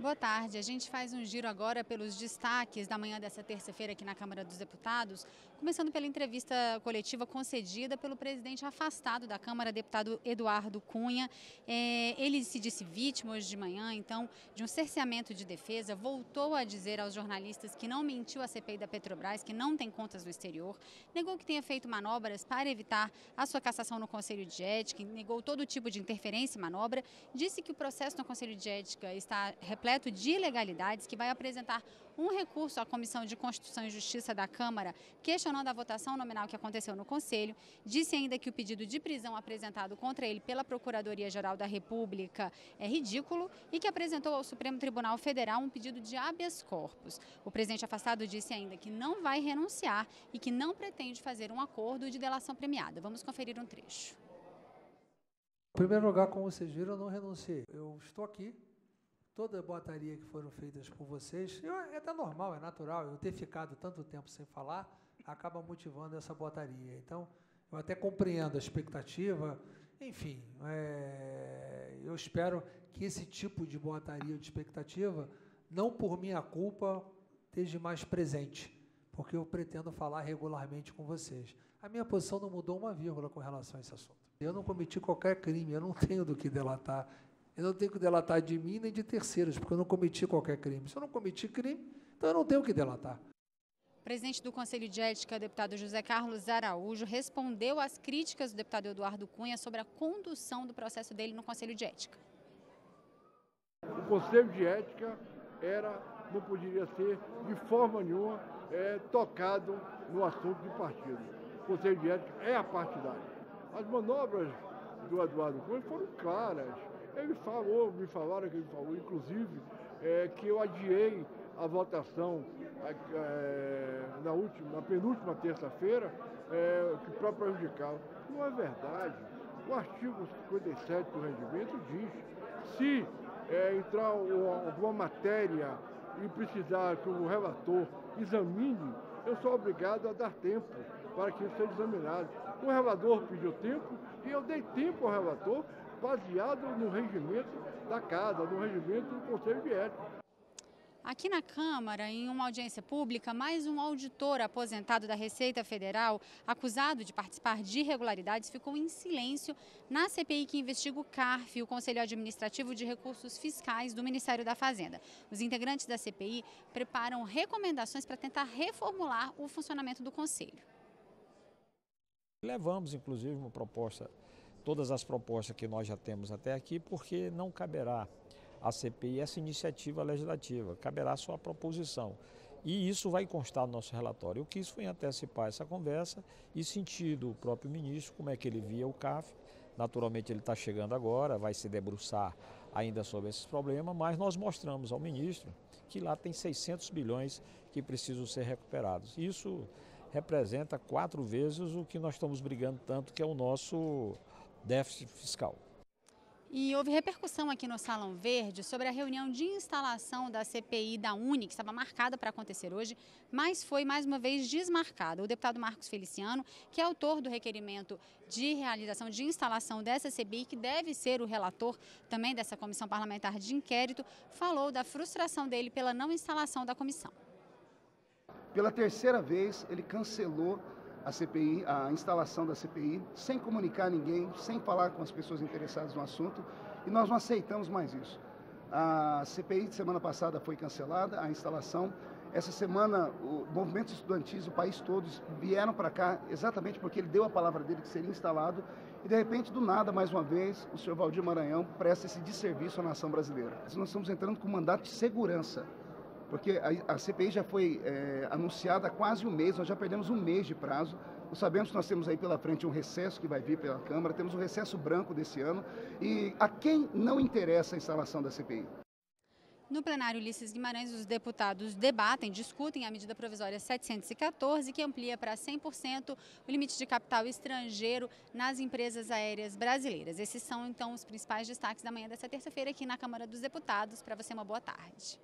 Boa tarde. A gente faz um giro agora pelos destaques da manhã dessa terça-feira aqui na Câmara dos Deputados, começando pela entrevista coletiva concedida pelo presidente afastado da Câmara, deputado Eduardo Cunha. Ele se disse vítima hoje de manhã, então, de um cerceamento de defesa, voltou a dizer aos jornalistas que não mentiu à CPI da Petrobras, que não tem contas no exterior, negou que tenha feito manobras para evitar a sua cassação no Conselho de Ética, negou todo tipo de interferência e manobra, disse que o processo no Conselho de Ética está repleto de ilegalidades, que vai apresentar um recurso à Comissão de Constituição e Justiça da Câmara, questionando a votação nominal que aconteceu no Conselho. Disse ainda que o pedido de prisão apresentado contra ele pela Procuradoria-Geral da República é ridículo e que apresentou ao Supremo Tribunal Federal um pedido de habeas corpus. O presidente afastado disse ainda que não vai renunciar e que não pretende fazer um acordo de delação premiada. Vamos conferir um trecho. Em primeiro lugar, como vocês viram, eu não renunciei. Eu estou aqui. Toda a boataria que foram feitas por vocês, é até normal, é natural, eu ter ficado tanto tempo sem falar, acaba motivando essa boataria. Então, eu até compreendo a expectativa, enfim, eu espero que esse tipo de boataria de expectativa, não por minha culpa, esteja mais presente, porque eu pretendo falar regularmente com vocês. A minha posição não mudou uma vírgula com relação a esse assunto. Eu não cometi qualquer crime, eu não tenho do que delatar. Eu não tenho que delatar de mim nem de terceiros, porque eu não cometi qualquer crime. Se eu não cometi crime, então eu não tenho que delatar. O presidente do Conselho de Ética, deputado José Carlos Araújo, respondeu às críticas do deputado Eduardo Cunha sobre a condução do processo dele no Conselho de Ética. O Conselho de Ética não poderia ser, de forma nenhuma, tocado no assunto de partido. O Conselho de Ética é apartidário. As manobras do Eduardo Cunha foram claras. Me falaram que ele falou, inclusive, que eu adiei a votação na penúltima terça-feira, para prejudicar. Não é verdade. O artigo 57 do regimento diz, se entrar alguma matéria e precisar que o relator examine, eu sou obrigado a dar tempo para que isso seja examinado. O relator pediu tempo e eu dei tempo ao relator, baseado no regimento da Casa, no regimento do Conselho de Ética. Aqui na Câmara, em uma audiência pública, mais um auditor aposentado da Receita Federal, acusado de participar de irregularidades, ficou em silêncio na CPI que investiga o CARF, o Conselho Administrativo de Recursos Fiscais do Ministério da Fazenda. Os integrantes da CPI preparam recomendações para tentar reformular o funcionamento do Conselho. Levamos, inclusive, uma proposta, todas as propostas que nós já temos até aqui, porque não caberá à CPI essa iniciativa legislativa, caberá só a proposição. E isso vai constar no nosso relatório. Eu quis foi antecipar essa conversa e sentir do próprio ministro como é que ele via o CARF. Naturalmente ele está chegando agora, vai se debruçar ainda sobre esses problemas, mas nós mostramos ao ministro que lá tem 600 bilhões que precisam ser recuperados. Isso representa 4 vezes o que nós estamos brigando tanto, que é o nosso déficit fiscal. E houve repercussão aqui no Salão Verde sobre a reunião de instalação da CPI da UNE, que estava marcada para acontecer hoje, mas foi mais uma vez desmarcada. O deputado Marcos Feliciano, que é autor do requerimento de realização de instalação dessa CPI, que deve ser o relator também dessa comissão parlamentar de inquérito, falou da frustração dele pela não instalação da comissão. Pela terceira vez, ele cancelou a CPI, a instalação da CPI, sem comunicar a ninguém, sem falar com as pessoas interessadas no assunto, e nós não aceitamos mais isso. A CPI de semana passada foi cancelada, a instalação. Essa semana, o movimento estudantis, o país todo, vieram para cá exatamente porque ele deu a palavra dele que seria instalado, e de repente, do nada, mais uma vez, o senhor Valdir Maranhão presta esse desserviço à nação brasileira. Nós estamos entrando com um mandato de segurança, porque a CPI já foi anunciada há quase um mês, nós já perdemos um mês de prazo. Nós sabemos que nós temos aí pela frente um recesso que vai vir pela Câmara, temos um recesso branco desse ano, e a quem não interessa a instalação da CPI? No plenário Ulisses Guimarães, os deputados discutem a medida provisória 714, que amplia para 100% o limite de capital estrangeiro nas empresas aéreas brasileiras. Esses são, então, os principais destaques da manhã dessa terça-feira aqui na Câmara dos Deputados. Para você, uma boa tarde.